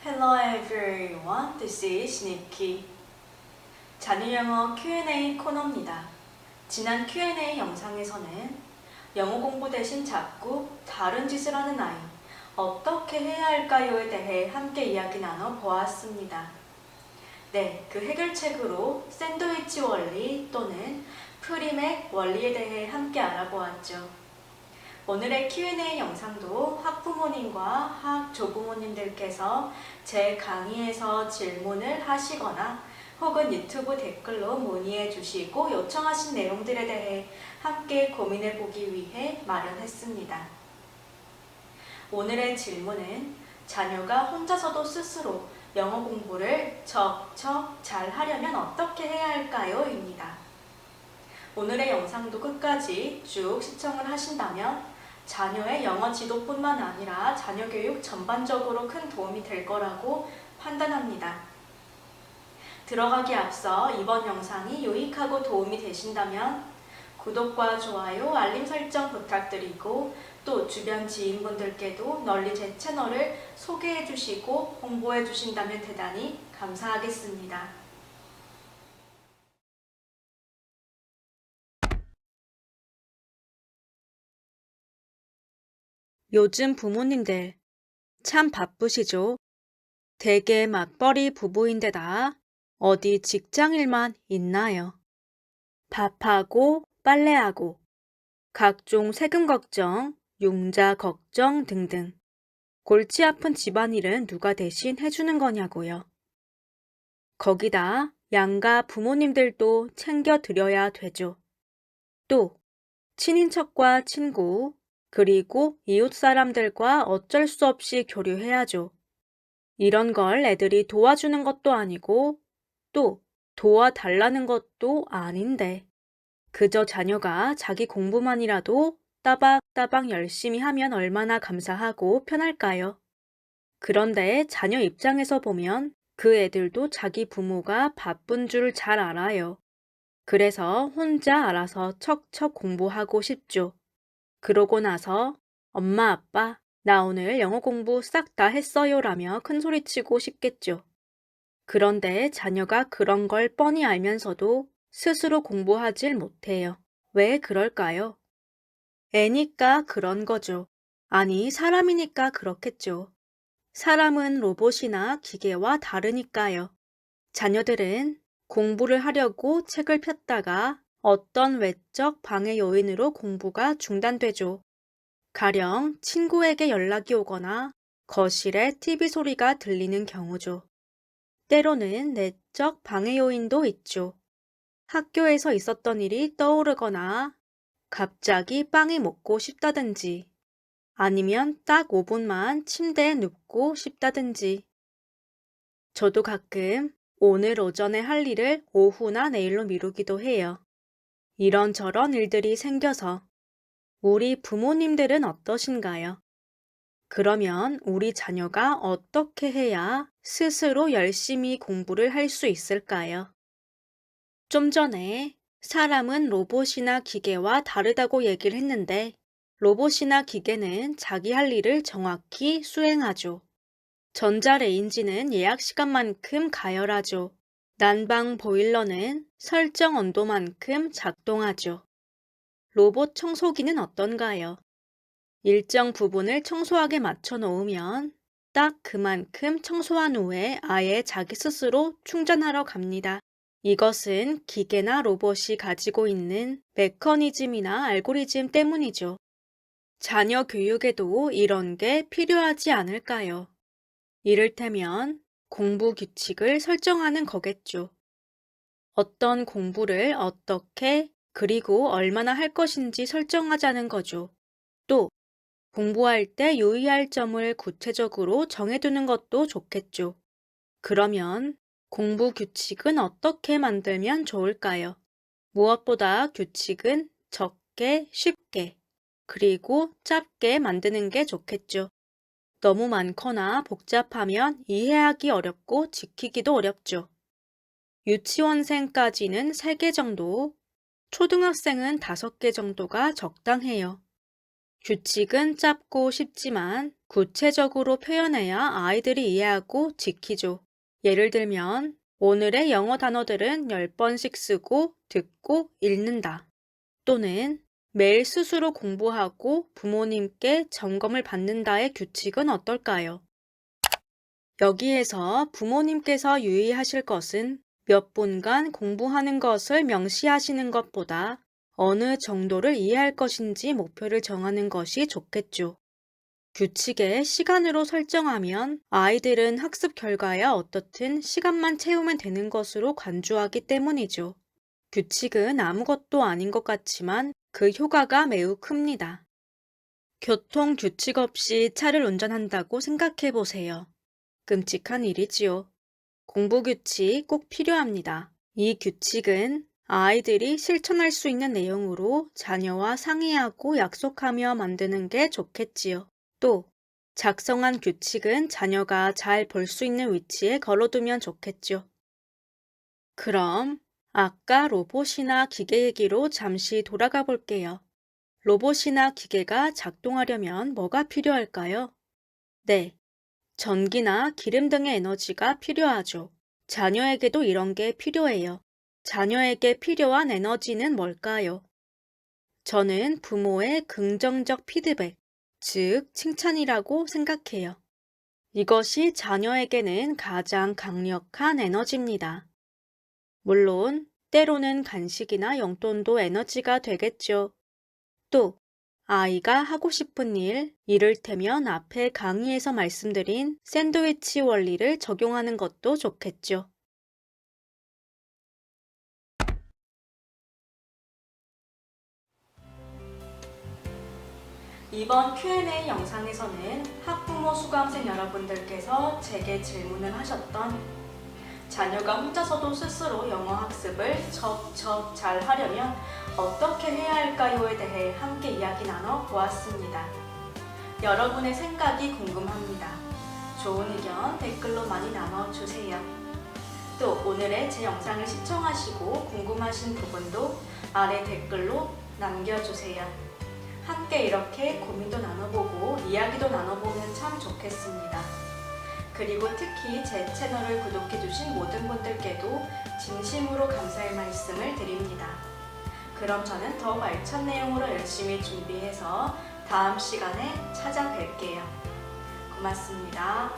Hello everyone, this is Nikki. 자유영어 Q&A 코너입니다. 지난 Q&A 영상에서는 영어 공부 대신 자꾸 다른 짓을 하는 아이, 어떻게 해야 할까요에 대해 함께 이야기 나눠 보았습니다. 네, 그 해결책으로 샌드위치 원리 또는 프리맥 원리에 대해 함께 알아보았죠. 오늘의 Q&A 영상도 학부모님과 학조부모님들께서 제 강의에서 질문을 하시거나 혹은 유튜브 댓글로 문의해 주시고 요청하신 내용들에 대해 함께 고민해 보기 위해 마련했습니다. 오늘의 질문은 자녀가 혼자서도 스스로 영어 공부를 척척 잘 하려면 어떻게 해야 할까요? 입니다. 오늘의 영상도 끝까지 쭉 시청을 하신다면 자녀의 영어 지도뿐만 아니라 자녀 교육 전반적으로 큰 도움이 될 거라고 판단합니다. 들어가기 앞서 이번 영상이 유익하고 도움이 되신다면 구독과 좋아요, 알림 설정 부탁드리고 또 주변 지인분들께도 널리 제 채널을 소개해 주시고 홍보해 주신다면 대단히 감사하겠습니다. 요즘 부모님들 참 바쁘시죠? 대개 맞벌이 부부인데다 어디 직장일만 있나요? 밥하고 빨래하고 각종 세금 걱정, 융자 걱정 등등 골치 아픈 집안일은 누가 대신 해주는 거냐고요. 거기다 양가 부모님들도 챙겨드려야 되죠. 또 친인척과 친구, 그리고 이웃 사람들과 어쩔 수 없이 교류해야죠. 이런 걸 애들이 도와주는 것도 아니고 또 도와달라는 것도 아닌데 그저 자녀가 자기 공부만이라도 따박따박 열심히 하면 얼마나 감사하고 편할까요? 그런데 자녀 입장에서 보면 그 애들도 자기 부모가 바쁜 줄 잘 알아요. 그래서 혼자 알아서 척척 공부하고 싶죠. 그러고 나서 엄마, 아빠, 나 오늘 영어 공부 싹 다 했어요 라며 큰소리치고 싶겠죠. 그런데 자녀가 그런 걸 뻔히 알면서도 스스로 공부하질 못해요. 왜 그럴까요? 애니까 그런 거죠. 아니, 사람이니까 그렇겠죠. 사람은 로봇이나 기계와 다르니까요. 자녀들은 공부를 하려고 책을 폈다가 어떤 외적 방해 요인으로 공부가 중단되죠. 가령 친구에게 연락이 오거나 거실에 TV 소리가 들리는 경우죠. 때로는 내적 방해 요인도 있죠. 학교에서 있었던 일이 떠오르거나 갑자기 빵이 먹고 싶다든지 아니면 딱 5분만 침대에 눕고 싶다든지 저도 가끔 오늘 오전에 할 일을 오후나 내일로 미루기도 해요. 이런저런 일들이 생겨서 우리 부모님들은 어떠신가요? 그러면 우리 자녀가 어떻게 해야 스스로 열심히 공부를 할 수 있을까요? 좀 전에 사람은 로봇이나 기계와 다르다고 얘기를 했는데 로봇이나 기계는 자기 할 일을 정확히 수행하죠. 전자레인지는 예약 시간만큼 가열하죠. 난방 보일러는 설정 온도만큼 작동하죠. 로봇 청소기는 어떤가요? 일정 부분을 청소하게 맞춰 놓으면 딱 그만큼 청소한 후에 아예 자기 스스로 충전하러 갑니다. 이것은 기계나 로봇이 가지고 있는 메커니즘이나 알고리즘 때문이죠. 자녀 교육에도 이런 게 필요하지 않을까요? 이를테면 공부 규칙을 설정하는 거겠죠. 어떤 공부를 어떻게 그리고 얼마나 할 것인지 설정하자는 거죠. 또 공부할 때 유의할 점을 구체적으로 정해두는 것도 좋겠죠. 그러면 공부 규칙은 어떻게 만들면 좋을까요? 무엇보다 규칙은 적게, 쉽게, 그리고 짧게 만드는 게 좋겠죠. 너무 많거나 복잡하면 이해하기 어렵고 지키기도 어렵죠. 유치원생까지는 3개 정도, 초등학생은 5개 정도가 적당해요. 규칙은 짧고 쉽지만 구체적으로 표현해야 아이들이 이해하고 지키죠. 예를 들면, 오늘의 영어 단어들은 10번씩 쓰고 듣고 읽는다. 또는 매일 스스로 공부하고 부모님께 점검을 받는다의 규칙은 어떨까요? 여기에서 부모님께서 유의하실 것은 몇 분간 공부하는 것을 명시하시는 것보다 어느 정도를 이해할 것인지 목표를 정하는 것이 좋겠죠. 규칙에 시간으로 설정하면 아이들은 학습 결과야 어떻든 시간만 채우면 되는 것으로 간주하기 때문이죠. 규칙은 아무것도 아닌 것 같지만 그 효과가 매우 큽니다. 교통 규칙 없이 차를 운전한다고 생각해 보세요. 끔찍한 일이지요. 공부 규칙 꼭 필요합니다. 이 규칙은 아이들이 실천할 수 있는 내용으로 자녀와 상의하고 약속하며 만드는 게 좋겠지요. 또, 작성한 규칙은 자녀가 잘 볼 수 있는 위치에 걸어두면 좋겠죠. 그럼 아까 로봇이나 기계 얘기로 잠시 돌아가 볼게요. 로봇이나 기계가 작동하려면 뭐가 필요할까요? 네, 전기나 기름 등의 에너지가 필요하죠. 자녀에게도 이런 게 필요해요. 자녀에게 필요한 에너지는 뭘까요? 저는 부모의 긍정적 피드백, 즉 칭찬이라고 생각해요. 이것이 자녀에게는 가장 강력한 에너지입니다. 물론 때로는 간식이나 용돈도 에너지가 되겠죠. 또 아이가 하고 싶은 일, 이를테면 앞에 강의에서 말씀드린 샌드위치 원리를 적용하는 것도 좋겠죠. 이번 Q&A 영상에서는 학부모 수강생 여러분들께서 제게 질문을 하셨던 자녀가 혼자서도 스스로 영어 학습을 척척 잘 하려면 어떻게 해야 할까요에 대해 함께 이야기 나눠 보았습니다. 여러분의 생각이 궁금합니다. 좋은 의견 댓글로 많이 나눠주세요. 또 오늘의 제 영상을 시청하시고 궁금하신 부분도 아래 댓글로 남겨주세요. 함께 이렇게 고민도 나눠보고 이야기도 나눠보면 참 좋겠습니다. 그리고 특히 제 채널을 구독해주신 모든 분들께도 진심으로 감사의 말씀을 드립니다. 그럼 저는 더 알찬 내용으로 열심히 준비해서 다음 시간에 찾아뵐게요. 고맙습니다.